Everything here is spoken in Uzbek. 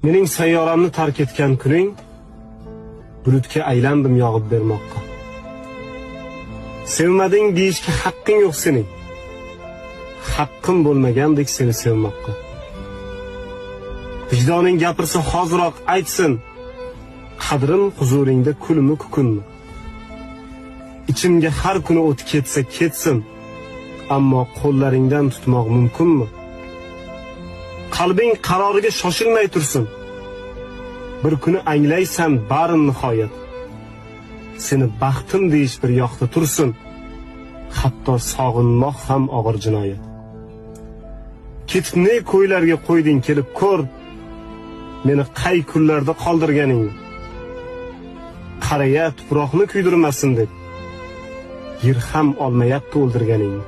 Mening sayyoramni tark etgan kuning bulutga aylandim yog'ib bermoqqa. Sevmading deyishga haqqing yo'q sening. Haqqim bo'lmagandek seni sevmoqqa. Vijdoning gapirsa hoziroq aytsin. Qadrim huzuringda kulmi kukunmi? Ichimga har kuni o't ketsa ketsin. Ammo qo'llaringdan tutmoq mumkinmi? Qalbing qaroriga shoshilmay tursin. Bir kuni anglaysan barin nihoyat. Seni baxtim deyish bir yoqda tursin. Hatto sog'inmoq ham og'ir jinoyat. Ketib ne ko'ylarga qo'yding kelib ko'r. Meni qay kunlarda qoldirganingni. Qaraya tuproqni kuydirmasin deb. Yer ham olmayapti o'ldirganingni.